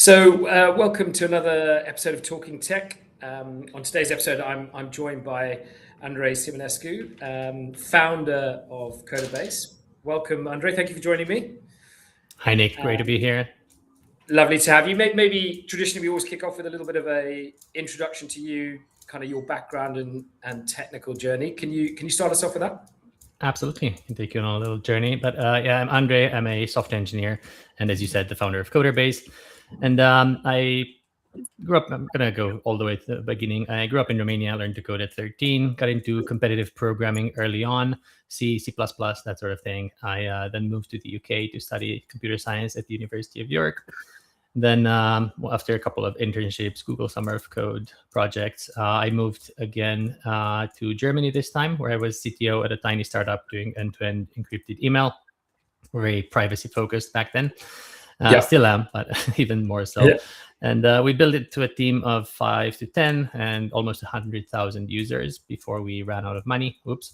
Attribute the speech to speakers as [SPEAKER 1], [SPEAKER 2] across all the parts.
[SPEAKER 1] Welcome to another episode of Talking Tech. On today's episode, I'm joined by Andrei Simionescu, founder of Coderbase. Welcome, Andrei. Thank you for joining me.
[SPEAKER 2] Hi, Nick. Great to be here.
[SPEAKER 1] Lovely to have you. Maybe traditionally we always kick off with a little bit of a introduction to you, kind of your background and technical journey. Can you start us off with that?
[SPEAKER 2] Absolutely. I can take you on a little journey. But yeah, I'm Andrei. I'm a software engineer. And as you said, the founder of Coderbase. And I grew up, I'm going to go all the way to the beginning. I grew up in Romania, learned to code at 13, got into competitive programming early on, C, C++, that sort of thing. I then moved to the UK to study computer science at the University of York. Then after a couple of internships, Google Summer of Code projects, I moved again to Germany this time, where I was CTO at a tiny startup doing end-to-end encrypted email. Very privacy focused back then. Still am, but even more so. Yeah. And we built it to a team of 5 to 10 and almost 100,000 users before we ran out of money. Oops.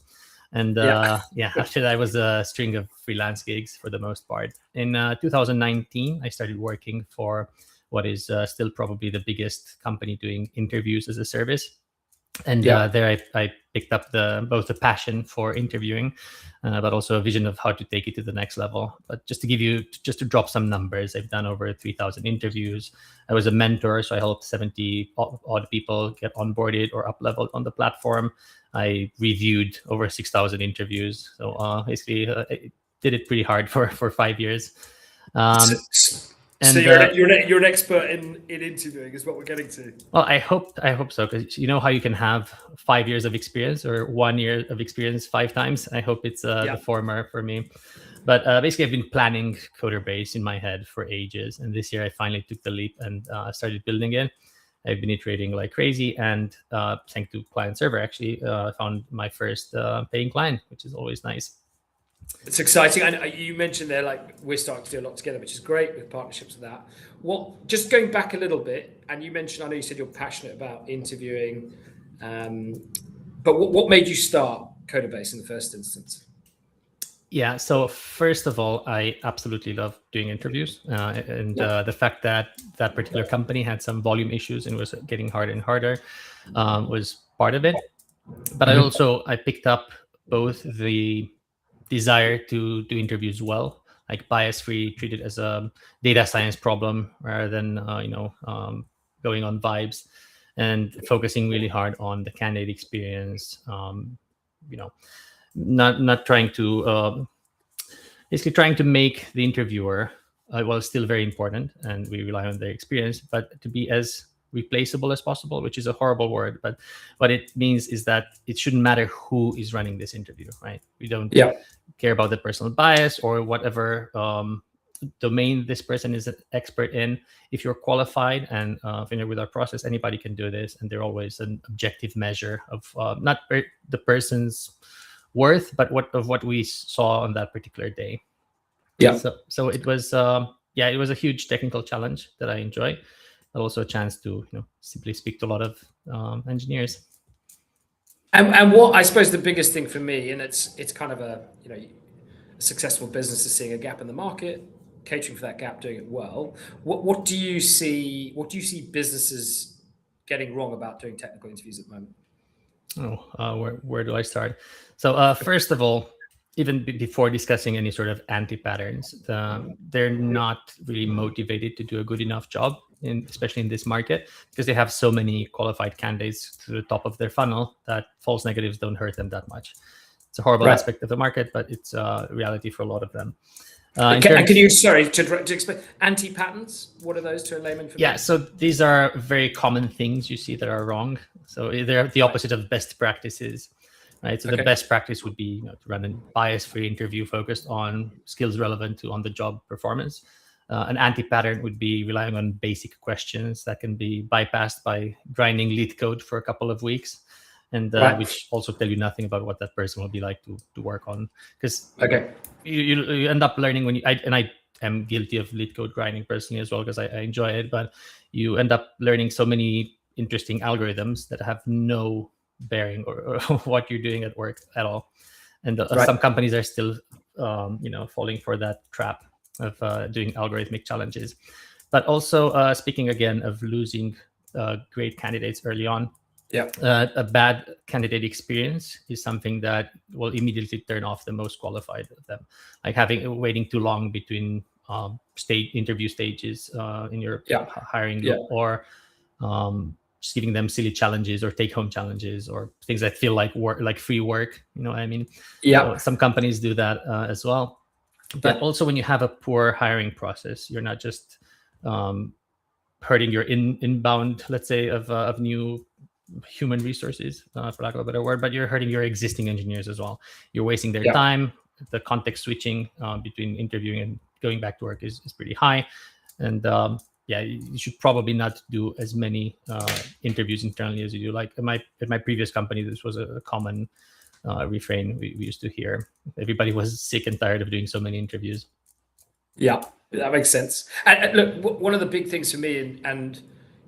[SPEAKER 2] And after that was a string of freelance gigs for the most part. In 2019, I started working for what is still probably the biggest company doing interviews as a service. And there I picked up both the passion for interviewing, but also a vision of how to take it to the next level. But just to drop some numbers, I've done over 3,000 interviews. I was a mentor, so I helped 70 odd people get onboarded or up-leveled on the platform. I reviewed over 6,000 interviews. So basically, I did it pretty hard for 5 years.
[SPEAKER 1] So you're an expert in interviewing, is what we're getting to.
[SPEAKER 2] Well, I hope so, because you know how you can have 5 years of experience or 1 year of experience 5 times. I hope it's the former for me. But basically, I've been planning Coderbase in my head for ages, and this year I finally took the leap and started building it. I've been iterating like crazy, and thanks to client server, actually, I found my first paying client, which is always nice.
[SPEAKER 1] It's exciting. And you mentioned there, like, we're starting to do a lot together, which is great with partnerships with that. Just going back a little bit, and you mentioned, I know you said you're passionate about interviewing, but what made you start Coderbase in the first instance?
[SPEAKER 2] Yeah, so first of all, I absolutely love doing interviews. The fact that that particular company had some volume issues and was getting harder and harder was part of it. But I picked up both the desire to do interviews well, like bias-free, treat it as a data science problem rather than going on vibes, and focusing really hard on the candidate experience. Not trying to basically trying to make the interviewer still very important, and we rely on their experience, but to be as replaceable as possible, which is a horrible word, but what it means is that it shouldn't matter who is running this interview, right? We don't care about the personal bias or whatever domain this person is an expert in. If you're qualified and familiar with our process, anybody can do this, and they're always an objective measure of not the person's worth, but what we saw on that particular day. So it was it was a huge technical challenge that I enjoy, but also a chance to simply speak to a lot of engineers.
[SPEAKER 1] And what I suppose the biggest thing for me, and it's kind of a successful business is seeing a gap in the market, catering for that gap, doing it well. What do you see businesses getting wrong about doing technical interviews at the moment?
[SPEAKER 2] Where do I start? So first of all, even before discussing any sort of anti-patterns, they're not really motivated to do a good enough job, especially in this market, because they have so many qualified candidates to the top of their funnel that false negatives don't hurt them that much. It's a horrible aspect of the market, but it's a reality for a lot of them.
[SPEAKER 1] Can you, sorry, to explain, anti-patterns, what are those to a layman?
[SPEAKER 2] So these are very common things you see that are wrong. So they're the opposite of best practices. Right, so the best practice would be to run a bias-free interview focused on skills relevant to on-the-job performance. An anti-pattern would be relying on basic questions that can be bypassed by grinding lead code for a couple of weeks, and which also tell you nothing about what that person will be like to work on. Because you end up learning when I am guilty of lead code grinding personally as well, because I enjoy it, but you end up learning so many interesting algorithms that have no bearing or what you're doing at work at all. And some companies are still falling for that trap of doing algorithmic challenges. But also, speaking again of losing great candidates early on,
[SPEAKER 1] Yeah.
[SPEAKER 2] a bad candidate experience is something that will immediately turn off the most qualified of them. Like waiting too long between interview stages in your hiring loop, or just giving them silly challenges or take-home challenges or things that feel like work, like free work. You know what I mean? So some companies do that as well. But also, when you have a poor hiring process, you're not just hurting your inbound, let's say, of new human resources, for lack of a better word, but you're hurting your existing engineers as well. You're wasting their time. The context switching between interviewing and going back to work is pretty high. And you should probably not do as many interviews internally as you do. Like at my previous company, this was a common refrain we used to hear. Everybody was sick and tired of doing so many interviews.
[SPEAKER 1] Yeah, that makes sense. And look, one of the big things for me, and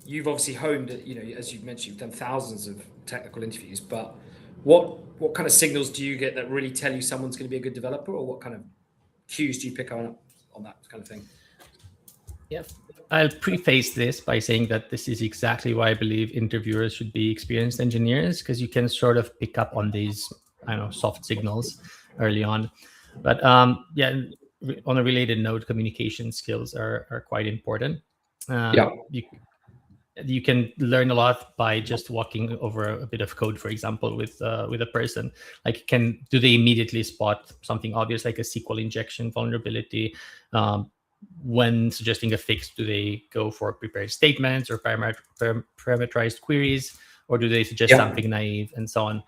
[SPEAKER 1] you've obviously honed it, as you've mentioned, you've done thousands of technical interviews, but what kind of signals do you get that really tell you someone's going to be a good developer, or what kind of cues do you pick on that kind of thing?
[SPEAKER 2] Yeah, I'll preface this by saying that this is exactly why I believe interviewers should be experienced engineers, because you can sort of pick up on these, soft signals early on. But on a related note, communication skills are quite important. You can learn a lot by just walking over a bit of code, for example, with a person. Like, do they immediately spot something obvious, like a SQL injection vulnerability? When suggesting a fix, do they go for prepared statements or parameterized queries, or do they suggest something naive, and so on?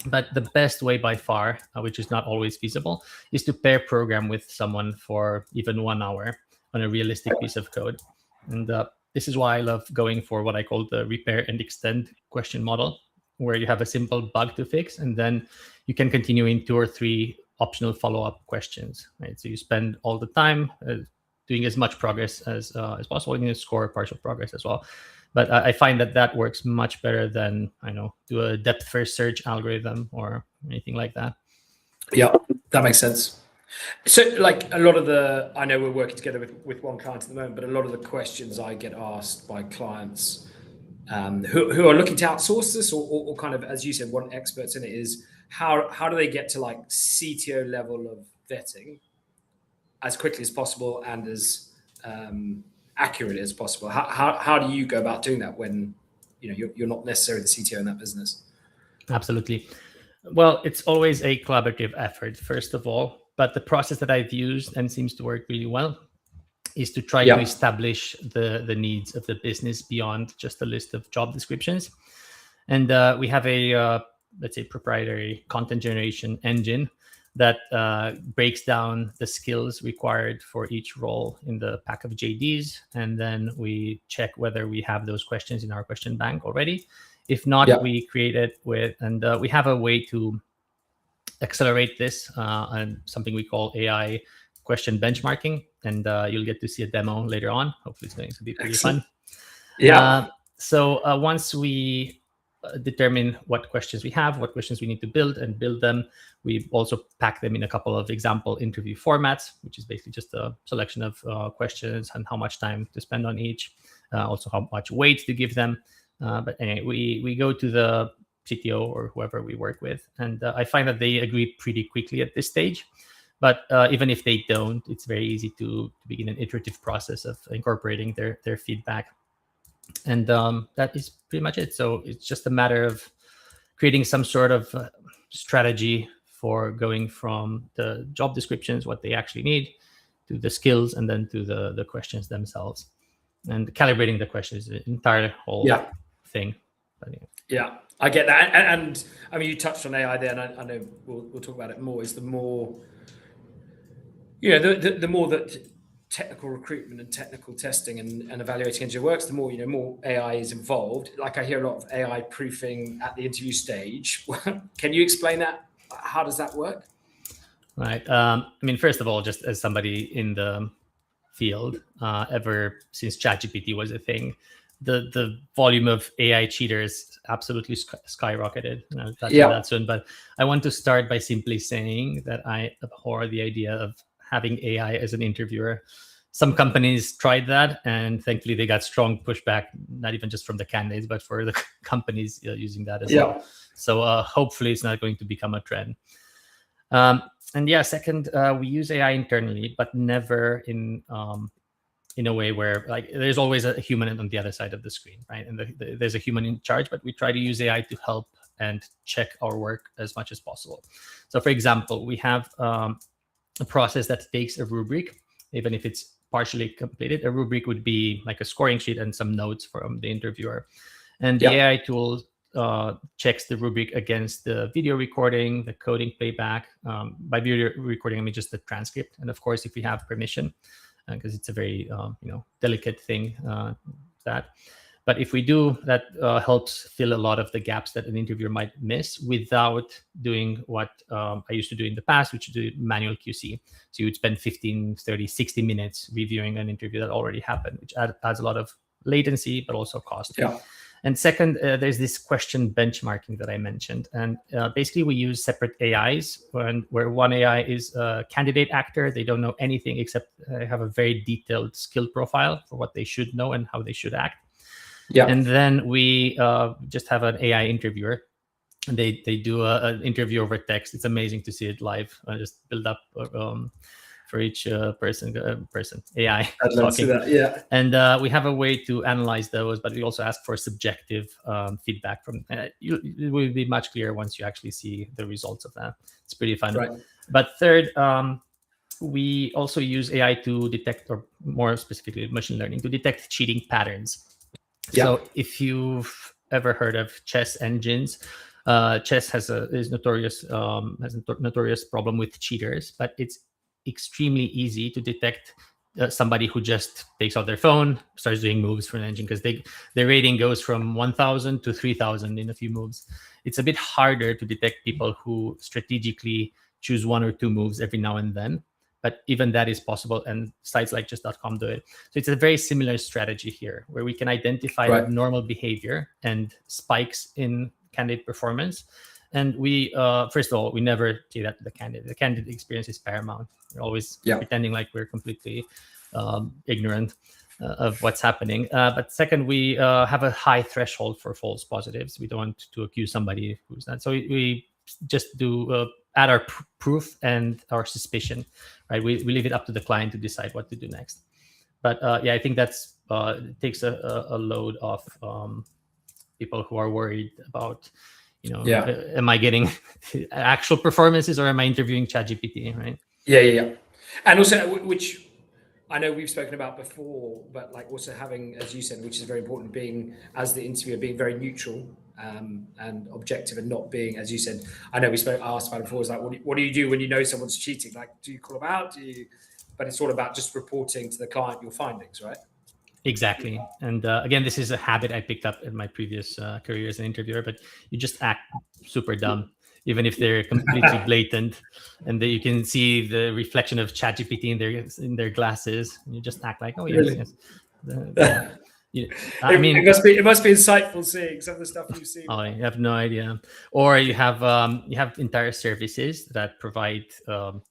[SPEAKER 2] But the best way by far, which is not always feasible, is to pair program with someone for even 1 hour on a realistic piece of code. And this is why I love going for what I call the repair and extend question model, where you have a simple bug to fix, and then you can continue in 2 or 3 optional follow-up questions. Right? So you spend all the time doing as much progress as possible, and you score partial progress as well. But I find that works much better than, do a depth first search algorithm or anything like that.
[SPEAKER 1] Yeah, that makes sense. So, like, I know we're working together with one client at the moment, but a lot of the questions I get asked by clients who are looking to outsource this or kind of, as you said, want experts in it, is how do they get to like CTO level of vetting as quickly as possible and as accurate as possible? How do you go about doing that when you're not necessarily the CTO in that business?
[SPEAKER 2] Absolutely. Well, it's always a collaborative effort, first of all. But the process that I've used and seems to work really well is to try to establish the needs of the business beyond just a list of job descriptions. And we have a, let's say, proprietary content generation engine that breaks down the skills required for each role in the pack of JDs. And then we check whether we have those questions in our question bank already. If not, we create it and we have a way to accelerate this and something we call AI question benchmarking. And you'll get to see a demo later on. Hopefully it's going to be pretty fun. So once we determine what questions we have, what questions we need to build them, we also pack them in a couple of example interview formats, which is basically just a selection of questions and how much time to spend on each, also how much weight to give them. But anyway, we go to the CTO or whoever we work with, and I find that they agree pretty quickly at this stage. But even if they don't, it's very easy to begin an iterative process of incorporating their feedback. And that is pretty much it. So it's just a matter of creating some sort of strategy for going from the job descriptions, what they actually need, to the skills, and then to the questions themselves. And calibrating the questions, the entire whole thing. But,
[SPEAKER 1] yeah, I get that. And I mean, you touched on AI there, and I know we'll talk about it more. Is the more, the more that technical recruitment and technical testing and evaluating engineer works, the more more AI is involved. Like, I hear a lot of AI proofing at the interview stage. Can you explain that? How does that work?
[SPEAKER 2] Right. I mean, first of all, just as somebody in the field, ever since ChatGPT was a thing, the volume of AI cheaters absolutely skyrocketed. I'll touch on that soon. But I want to start by simply saying that I abhor the idea of having AI as an interviewer. some companies tried that, and thankfully they got strong pushback, not even just from the candidates, but for the companies using that as well. So hopefully it's not going to become a trend. And yeah, second, we use AI internally, but never in a way where like there's always a human on the other side of the screen, right? And there's a human in charge, but we try to use AI to help and check our work as much as possible. So for example, we have a process that takes a rubric, even if it's partially completed. A rubric would be like a scoring sheet and some notes from the interviewer. And the AI tool checks the rubric against the video recording, the coding playback. By video recording, I mean just the transcript. And of course, if we have permission, because it's a very delicate thing, that. But if we do, that helps fill a lot of the gaps that an interviewer might miss without doing what I used to do in the past, which is do manual QC. So you would spend 15, 30, 60 minutes reviewing an interview that already happened, which adds a lot of latency, but also cost. And second, there's this question benchmarking that I mentioned. And basically, we use separate AIs where one AI is a candidate actor. They don't know anything except have a very detailed skill profile for what they should know and how they should act. And then we just have an AI interviewer. And they do an interview over text. It's amazing to see it live. I just build up for each person AI.
[SPEAKER 1] I'd love to see that,
[SPEAKER 2] And we have a way to analyze those, but we also ask for subjective feedback from. It will be much clearer once you actually see the results of that. It's pretty fun.
[SPEAKER 1] Right.
[SPEAKER 2] But third, we also use AI to detect, or more specifically, machine learning to detect cheating patterns. So if you've ever heard of chess engines, chess has a notorious problem with cheaters, but it's extremely easy to detect somebody who just takes out their phone, starts doing moves for an engine, because their rating goes from 1,000 to 3,000 in a few moves. It's a bit harder to detect people who strategically choose one or two moves every now and then, but even that is possible, and sites like just.com do it. So it's a very similar strategy here, where we can identify abnormal behavior and spikes in candidate performance. And we, first of all, we never say that to the candidate. The candidate experience is paramount. We're always pretending like we're completely ignorant of what's happening. But second, we have a high threshold for false positives. We don't want to accuse somebody who's not. So we just do add our proof and our suspicion, right? We leave it up to the client to decide what to do next. But I think that's it takes a load off people who are worried about, am I getting actual performances or am I interviewing ChatGPT, right?
[SPEAKER 1] And also, which I know we've spoken about before, but like also having, as you said, which is very important, being, as the interviewer, being very neutral and objective, and not being, as you said, I know asked about it before, is like, what do you do when you know someone's cheating? Like, do you call them out? But it's all about just reporting to the client your findings, right?
[SPEAKER 2] Exactly. And again, this is a habit I picked up in my previous career as an interviewer, but you just act super dumb, even if they're completely blatant, and you can see the reflection of ChatGPT in their glasses. And you just act like, oh, yes.
[SPEAKER 1] I mean, it must be insightful seeing some of the stuff you've seen.
[SPEAKER 2] Oh, you have no idea. Or you have entire services that provide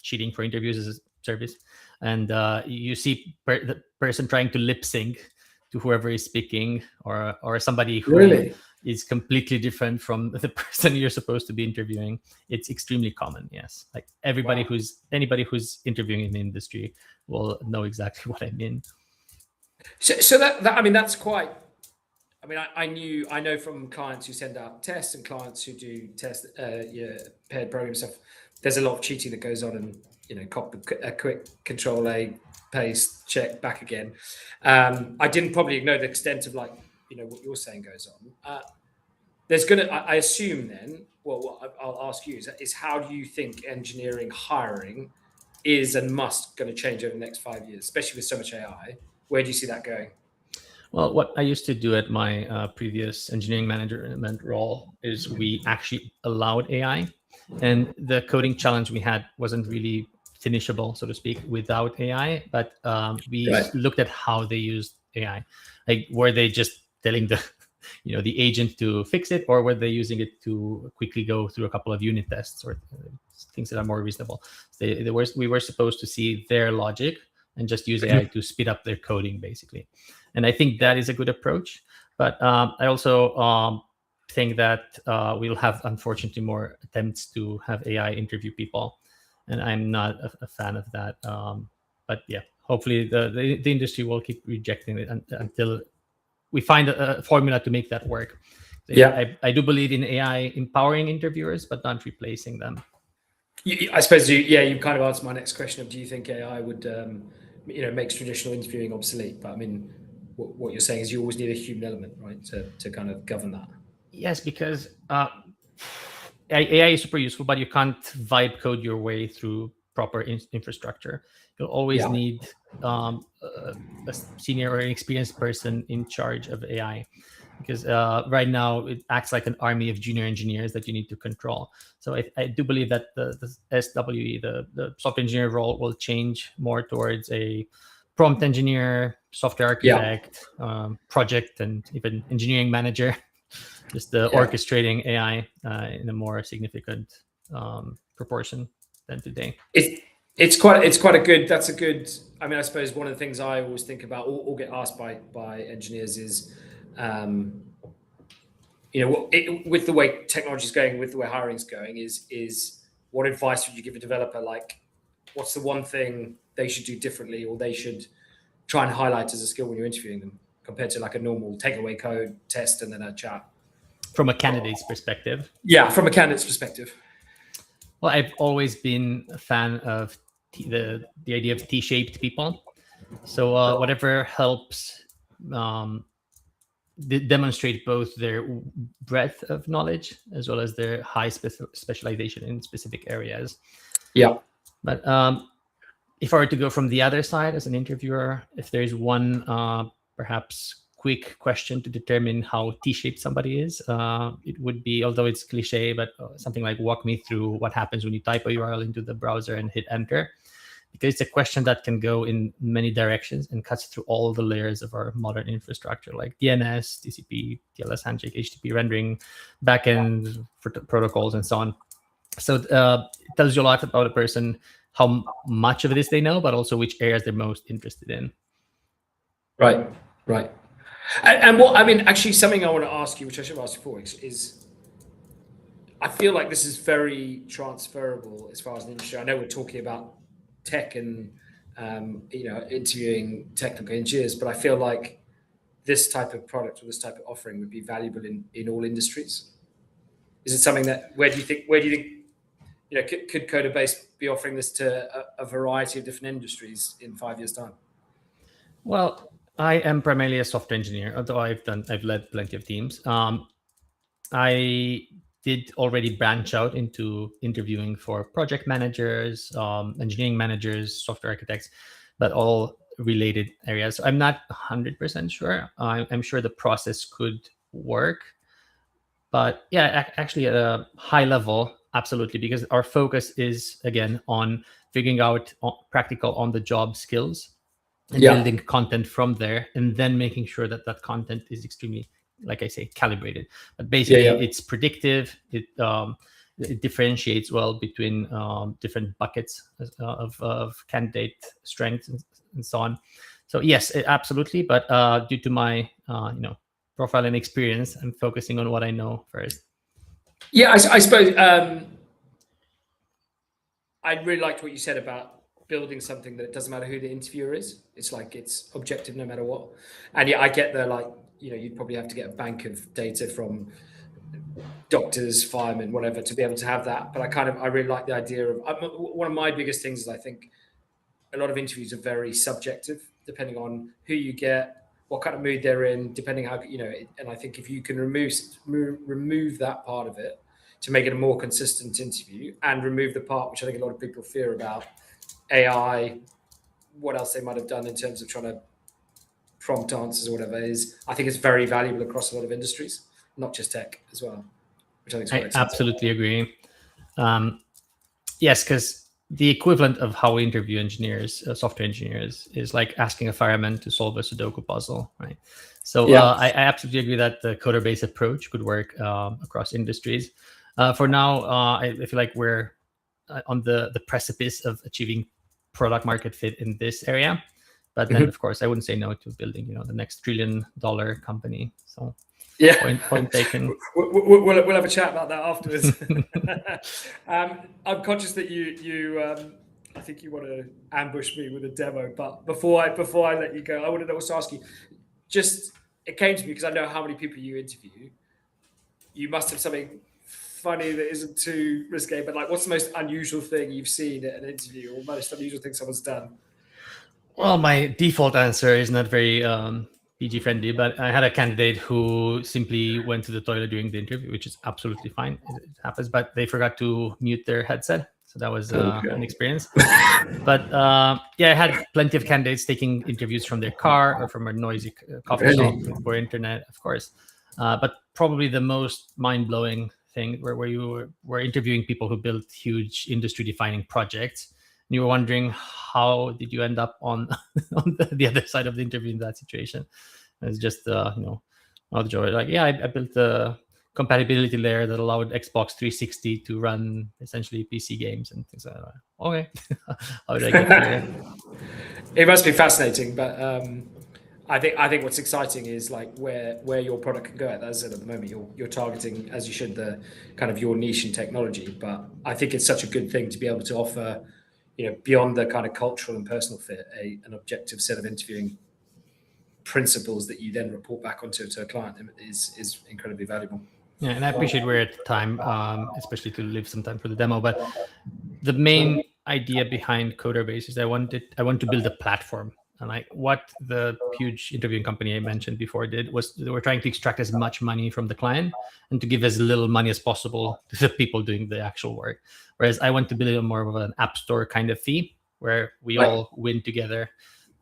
[SPEAKER 2] cheating for interviews as a service, and you see the person trying to lip sync to whoever is speaking, or somebody who is completely different from the person you're supposed to be interviewing. It's extremely common. Yes, like anybody who's interviewing in the industry will know exactly what I mean.
[SPEAKER 1] So that I mean, that's quite. I mean, I know from clients who send out tests and clients who do test paired program stuff. There's a lot of cheating that goes on, and copy a quick Control A, paste, check, back again. I didn't probably know the extent of what you're saying goes on. There's gonna, I assume then. Well, what I'll ask you is how do you think engineering hiring is and must going to change over the next 5 years, especially with so much AI? Where do you see that going?
[SPEAKER 2] Well, what I used to do at my previous engineering management role is we actually allowed AI, and the coding challenge we had wasn't really finishable, so to speak, without AI. But we looked at how they used AI. Like, were they just telling the agent to fix it, or were they using it to quickly go through a couple of unit tests or things that are more reasonable? We were supposed to see their logic and just use AI to speed up their coding, basically. And I think that is a good approach. But I also think that we'll have, unfortunately, more attempts to have AI interview people, and I'm not a fan of that. But yeah, hopefully the industry will keep rejecting it until we find a formula to make that work. So I do believe in AI empowering interviewers, but not replacing them.
[SPEAKER 1] I suppose you kind of answered my next question of, do you think AI would makes traditional interviewing obsolete? But I mean, what you're saying is you always need a human element, right, to kind of govern that.
[SPEAKER 2] Yes, because AI is super useful, but you can't vibe code your way through proper infrastructure. You'll always need a senior or an experienced person in charge of AI, because right now it acts like an army of junior engineers that you need to control. So I do believe that the SWE, the software engineer role, will change more towards a prompt engineer, software architect, project, and even engineering manager. Just orchestrating AI in a more significant proportion than today.
[SPEAKER 1] It's quite a good. That's a good. I mean, I suppose one of the things I always think about or get asked by engineers is, with the way technology is going, with the way hiring is going, is what advice would you give a developer? Like, what's the one thing they should do differently, or they should try and highlight as a skill when you're interviewing them, compared to like a normal takeaway code test and then a chat?
[SPEAKER 2] From a candidate's perspective.
[SPEAKER 1] Yeah, from a candidate's perspective.
[SPEAKER 2] Well, I've always been a fan of the idea of T-shaped people. So whatever helps demonstrate both their breadth of knowledge as well as their high specialization in specific areas.
[SPEAKER 1] Yeah.
[SPEAKER 2] But if I were to go from the other side as an interviewer, if there's one perhaps quick question to determine how T-shaped somebody is, it would be, although it's cliche, but something like, walk me through what happens when you type a URL into the browser and hit enter. Because it's a question that can go in many directions and cuts through all the layers of our modern infrastructure, like DNS, TCP, TLS handshake, HTTP rendering, backend protocols, and so on. So it tells you a lot about a person, how much of this they know, but also which areas they're most interested in.
[SPEAKER 1] Right. And what, I mean, actually, something I want to ask you, which I should have asked before, is I feel like this is very transferable as far as an industry. I know we're talking about tech and interviewing technical engineers, but I feel like this type of product or this type of offering would be valuable in all industries. Is it something that where do you think could Coderbase be offering this to a variety of different industries in 5 years' time?
[SPEAKER 2] Well, I am primarily a software engineer, although I've led plenty of teams. I did already branch out into interviewing for project managers, engineering managers, software architects, but all related areas. So I'm not 100% sure. I'm sure the process could work. But yeah, actually at a high level, absolutely, because our focus is, again, on figuring out practical on-the-job skills and building content from there, and then making sure that that content is extremely, like I say, calibrated. But basically, it's predictive. It differentiates well between different buckets of candidate strengths and so on. So yes, absolutely. But due to my profile and experience, I'm focusing on what I know first.
[SPEAKER 1] Yeah, I suppose I really liked what you said about building something that it doesn't matter who the interviewer is. It's like it's objective no matter what. And yeah, I get the you'd probably have to get a bank of data from doctors, firemen, whatever, to be able to have that. But I really like the idea of one of my biggest things is I think a lot of interviews are very subjective, depending on who you get, what kind of mood they're in, depending how and I think if you can remove that part of it to make it a more consistent interview, and remove the part which I think a lot of people fear about, AI, what else they might have done in terms of trying to prompt answers or whatever, I think it's very valuable across a lot of industries, not just tech as well, which I think is quite exciting.
[SPEAKER 2] Absolutely agree. Yes, because the equivalent of how we interview engineers, software engineers, is like asking a fireman to solve a Sudoku puzzle, right? So I absolutely agree that the Coderbase approach could work across industries. For now, I feel like we're on the precipice of achieving product market fit in this area. But then, of course, I wouldn't say no to building, the next $1 trillion company. So
[SPEAKER 1] yeah,
[SPEAKER 2] point taken.
[SPEAKER 1] We'll have a chat about that afterwards. I'm conscious that you I think you want to ambush me with a demo, but before I let you go, I wanted to also ask you. It came to me because I know how many people you interview. You must have something funny that isn't too risque, but like, what's the most unusual thing you've seen at an interview, or most unusual thing someone's done?
[SPEAKER 2] Well, my default answer is not very PG friendly, but I had a candidate who simply went to the toilet during the interview, which is absolutely fine. It happens, but they forgot to mute their headset. So that was an experience. But yeah, I had plenty of candidates taking interviews from their car or from a noisy coffee shop with poor internet, of course. But probably the most mind-blowing thing where you were interviewing people who built huge industry-defining projects. And you were wondering, how did you end up on the other side of the interview in that situation? It's just all the joy. Like, yeah, I built a compatibility layer that allowed Xbox 360 to run essentially PC games and things like that. Okay, how did I get here?
[SPEAKER 1] It must be fascinating, but I think what's exciting is like where your product can go. As I said, at the moment, you're targeting, as you should, the kind of your niche in technology. But I think it's such a good thing to be able to offer, beyond the kind of cultural and personal fit, an objective set of interviewing principles that you then report back onto to a client is incredibly valuable.
[SPEAKER 2] Yeah, and I appreciate we're at time, especially to leave some time for the demo. But the main idea behind Coderbase is I want to build a platform. And like what the huge interviewing company I mentioned before did was they were trying to extract as much money from the client and to give as little money as possible to the people doing the actual work. Whereas I want to build more of an app store kind of fee where we all win together.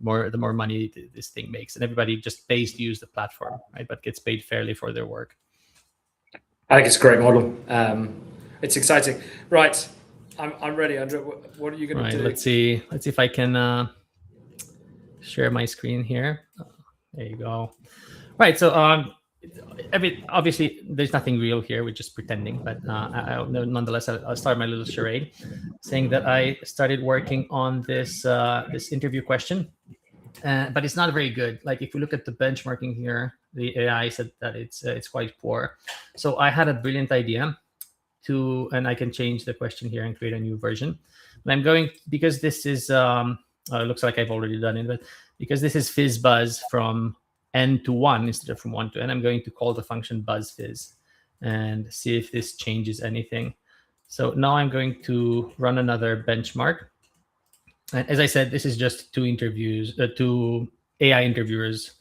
[SPEAKER 2] The more money this thing makes, and everybody just pays to use the platform, right? But gets paid fairly for their work.
[SPEAKER 1] I think it's a great model. It's exciting. Right, I'm ready, Andrei. What are you going to do?
[SPEAKER 2] Let's see if I can share my screen here. There you go. Right. So obviously there's nothing real here. We're just pretending, but nonetheless, I'll start my little charade, saying that I started working on this interview question. But it's not very good. Like if we look at the benchmarking here, the AI said that it's quite poor. So I had a brilliant idea and I can change the question here and create a new version. And I'm going, because this is, it looks like I've already done it, but because this is fizzbuzz from n to 1 instead of from 1 to n, I'm going to call the function buzzfizz and see if this changes anything. So now I'm going to run another benchmark. And as I said, this is just two AI interviewers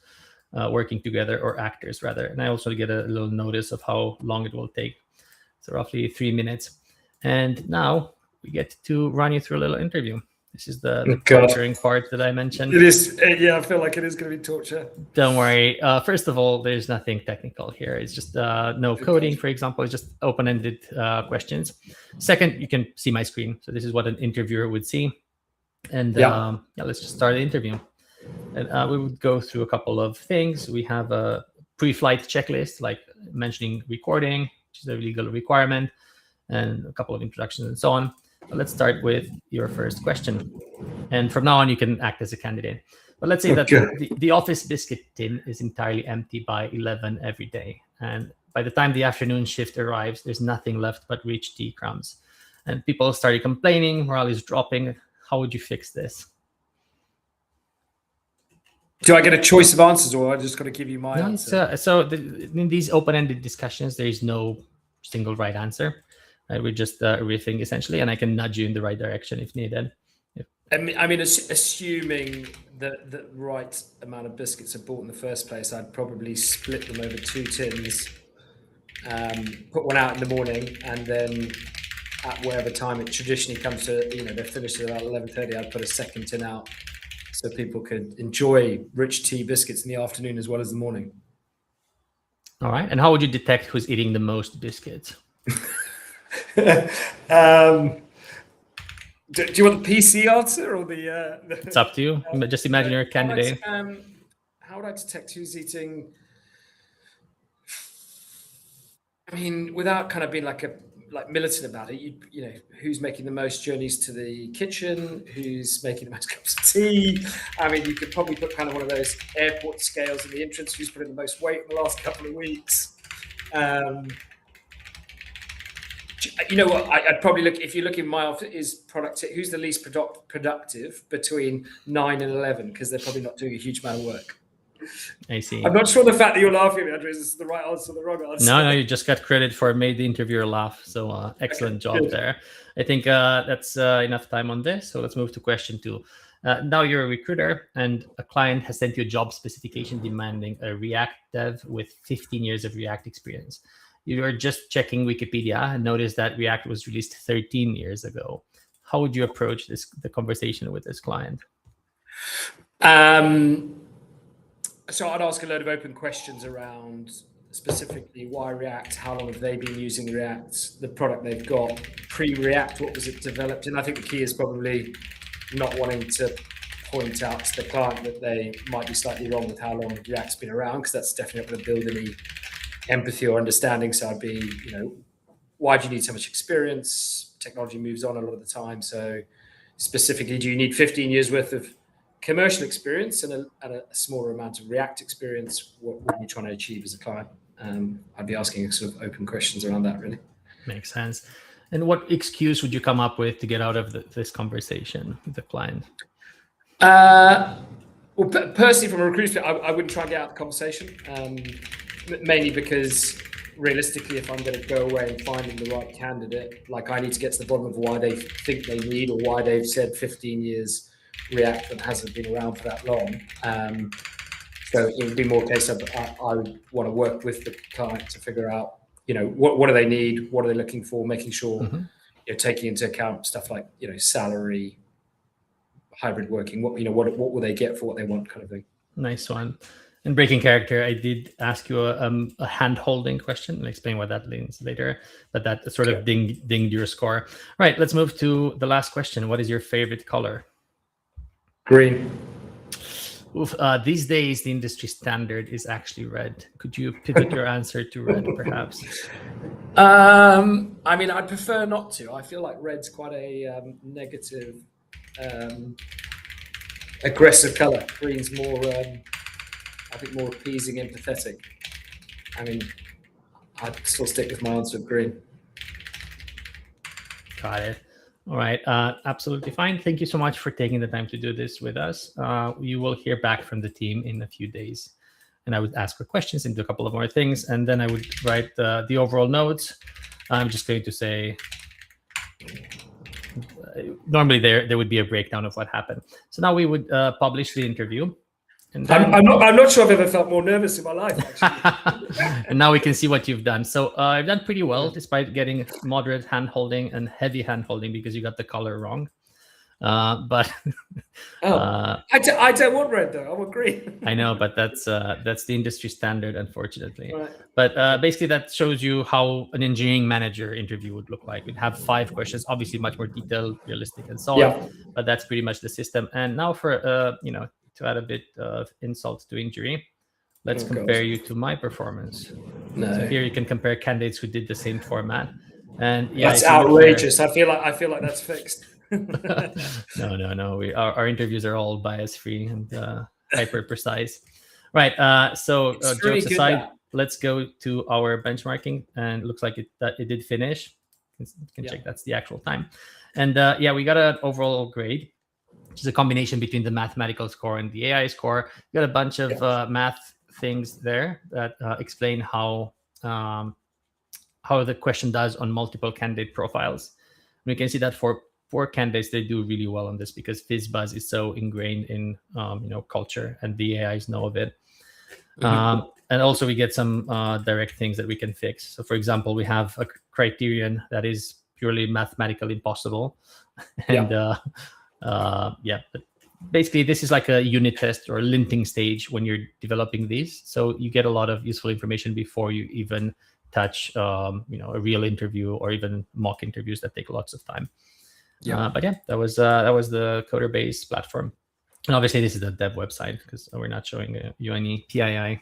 [SPEAKER 2] working together, or actors rather. And I also get a little notice of how long it will take. So roughly 3 minutes. And now we get to run you through a little interview. This is the torturing part that I mentioned.
[SPEAKER 1] It is. Yeah, I feel like it is going to be torture.
[SPEAKER 2] Don't worry. First of all, there's nothing technical here. It's just no coding, for example. It's just open-ended questions. Second, you can see my screen. So this is what an interviewer would see. And let's just start the interview. And we would go through a couple of things. We have a pre-flight checklist, like mentioning recording, which is a legal requirement, and a couple of introductions and so on. But let's start with your first question. And from now on, you can act as a candidate. But let's say that the office biscuit tin is entirely empty by 11 every day. And by the time the afternoon shift arrives, there's nothing left but rich tea crumbs. And people started complaining, morale is dropping. How would you fix this?
[SPEAKER 1] Do I get a choice of answers, or I just got to give you my answer?
[SPEAKER 2] In these open-ended discussions, there is no single right answer. We're just riffing essentially, and I can nudge you in the right direction if needed.
[SPEAKER 1] I mean, assuming that the right amount of biscuits are bought in the first place, I'd probably split them over 2 tins, put one out in the morning, and then at whatever time it traditionally comes to, they're finished at about 11:30, I'd put a second tin out so people could enjoy rich tea biscuits in the afternoon as well as the morning.
[SPEAKER 2] All right. And how would you detect who's eating the most biscuits?
[SPEAKER 1] Do you want the PC answer or the?
[SPEAKER 2] It's up to you. Just imagine you're a candidate.
[SPEAKER 1] How would I detect who's eating? I mean, without kind of being like a like militant about it, you know, who's making the most journeys to the kitchen, who's making the most cups of tea. I mean, you could probably put kind of one of those airport scales in the entrance, who's put in the most weight in the last couple of weeks. You know what? I'd probably look, if you look in my office, is productive. Who's the least productive between 9 and 11? Because they're probably not doing a huge amount of work.
[SPEAKER 2] I see.
[SPEAKER 1] I'm not sure the fact that you're laughing at me, Andrei, is the right answer or the wrong answer.
[SPEAKER 2] No, you just got credit for made the interviewer laugh. So excellent job there. I think that's enough time on this. So let's move to question 2. Now you're a recruiter and a client has sent you a job specification demanding a React dev with 15 years of React experience. You are just checking Wikipedia and notice that React was released 13 years ago. How would you approach the conversation with this client?
[SPEAKER 1] So I'd ask a load of open questions around specifically why React, how long have they been using React, the product they've got, pre-React, what was it developed in? I think the key is probably not wanting to point out to the client that they might be slightly wrong with how long React's been around, because that's definitely not going to build any empathy or understanding. So I'd be, you know, why do you need so much experience? Technology moves on a lot of the time. So specifically, do you need 15 years worth of commercial experience and a smaller amount of React experience? What are you trying to achieve as a client? I'd be asking sort of open questions around that, really.
[SPEAKER 2] Makes sense. And what excuse would you come up with to get out of this conversation with the client?
[SPEAKER 1] Well, personally, from a recruiter, I wouldn't try and get out of the conversation, mainly because realistically, if I'm going to go away and finding the right candidate, like I need to get to the bottom of why they think they need or why they've said 15 years React that hasn't been around for that long. So it would be more a case of I would want to work with the client to figure out, you know, what do they need, what are they looking for, making sure, you know, taking into account stuff like, you know, salary, hybrid working, what will they get for what they want, kind of thing.
[SPEAKER 2] Nice one. And breaking character, I did ask you a hand-holding question. I'll explain what that means later, but that sort of dinged your score. All right, let's move to the last question. What is your favorite color?
[SPEAKER 1] Green.
[SPEAKER 2] Oof, these days, the industry standard is actually red. Could you pivot your answer to red, perhaps?
[SPEAKER 1] I mean, I'd prefer not to. I feel like red's quite a negative, aggressive color. Green's more, I think, more appeasing, empathetic. I mean, I'd still stick with my answer of green.
[SPEAKER 2] Got it. All right, absolutely fine. Thank you so much for taking the time to do this with us. You will hear back from the team in a few days. And I would ask for questions and do a couple of more things. And then I would write the overall notes. I'm just going to say, normally there would be a breakdown of what happened. So now we would publish the interview. And then,
[SPEAKER 1] I'm not sure I've ever felt more nervous in my life, actually.
[SPEAKER 2] And now we can see what you've done. So I've done pretty well, despite getting moderate hand-holding and heavy hand-holding because you got the color wrong. But
[SPEAKER 1] I don't want red though. I want green.
[SPEAKER 2] I know, but that's the industry standard, unfortunately.
[SPEAKER 1] Right.
[SPEAKER 2] But basically, that shows you how an engineering manager interview would look like. We'd have 5 questions, obviously much more detailed, realistic, and so on. But that's pretty much the system. And now for to add a bit of insult to injury, let's compare you to my performance.
[SPEAKER 1] No.
[SPEAKER 2] So here you can compare candidates who did the same format. And
[SPEAKER 1] that's outrageous. I feel like that's fixed.
[SPEAKER 2] No. Our interviews are all bias-free and hyper precise. Right. So jokes aside, let's go to our benchmarking. And it looks like it did finish. You can check that's the actual time. And we got an overall grade, which is a combination between the mathematical score and the AI score. You got a bunch of math things there that explain how the question does on multiple candidate profiles. We can see that for 4 candidates, they do really well on this because FizzBuzz is so ingrained in culture, and the AIs know of it. And also we get some direct things that we can fix. So for example, we have a criterion that is purely mathematically impossible. And but basically this is like a unit test or linting stage when you're developing these. So you get a lot of useful information before you even touch a real interview or even mock interviews that take lots of time. But that was the Coderbase platform. And obviously this is the dev website because we're not showing you any PII.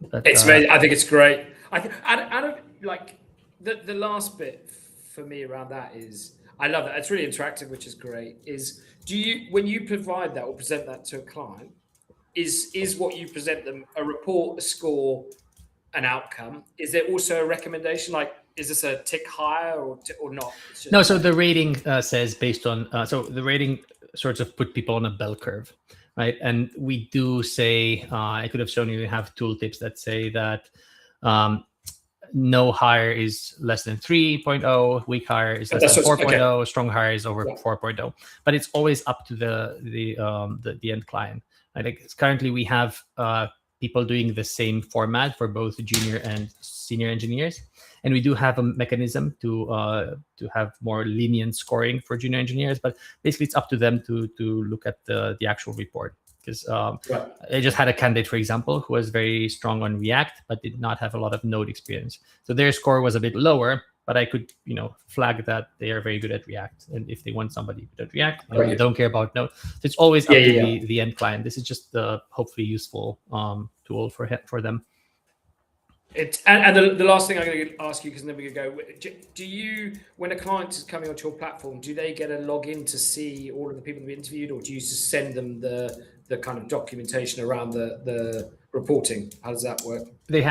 [SPEAKER 2] But,
[SPEAKER 1] it's amazing. I think it's great. I don't like the last bit for me around that is I love that. It's really interactive, which is great. Is do you when you provide that or present that to a client, is what you present them a report, a score, an outcome? Is there also a recommendation? Like, is this a tick higher or not? It's just
[SPEAKER 2] No, so the rating says based on so the rating sort of put people on a bell curve, right? And we do say I could have shown you we have tooltips that say that no hire is less than 3.0, weak hire is less than 4.0, strong hire is over 4.0. But it's always up to the end client. I think currently we have people doing the same format for both junior and senior engineers, and we do have a mechanism to have more lenient scoring for junior engineers. But basically, it's up to them to look at the actual report. Because I just had a candidate, for example, who was very strong on React, but did not have a lot of Node experience. So their score was a bit lower, but I could, flag that they are very good at React. And if they want somebody good at React, they don't care about Node. So it's always up to the end client. This is just the hopefully useful tool for them.
[SPEAKER 1] And the last thing I'm going to ask you, because then we're going to go, do you, when a client is coming onto your platform, do they get a login to see all of the people they've interviewed, or do you just send them the kind of documentation around the reporting? How does that work?
[SPEAKER 2] We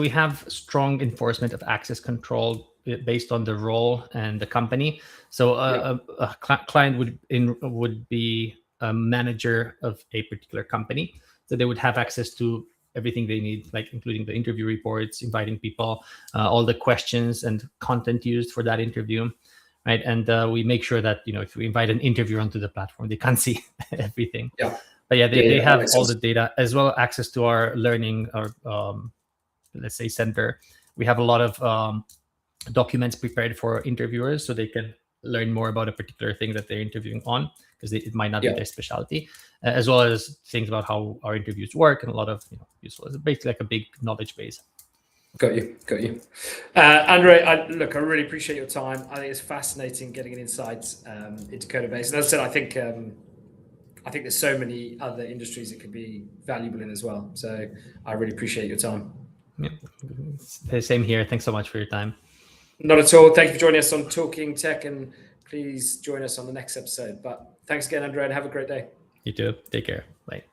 [SPEAKER 2] have strong enforcement of access control based on the role and the company. So a client would be a manager of a particular company, so they would have access to everything they need, like including the interview reports, inviting people, all the questions and content used for that interview, right? And we make sure that if we invite an interviewer onto the platform, they can't see everything.
[SPEAKER 1] Yeah.
[SPEAKER 2] But they have all the data, as well access to our learning, or let's say center. We have a lot of documents prepared for interviewers, so they can learn more about a particular thing that they're interviewing on, because it might not be their specialty, as well as things about how our interviews work, and a lot of useful. It's basically like a big knowledge base.
[SPEAKER 1] Got you. Andrei, I really appreciate your time. I think it's fascinating getting an insight into Coderbase. And as I said, I think there's so many other industries it could be valuable in as well. So I really appreciate your time.
[SPEAKER 2] Yeah, same here. Thanks so much for your time.
[SPEAKER 1] Not at all. Thank you for joining us on Talking Tech, and please join us on the next episode. But thanks again, Andrei, and have a great day.
[SPEAKER 2] You too. Take care. Bye.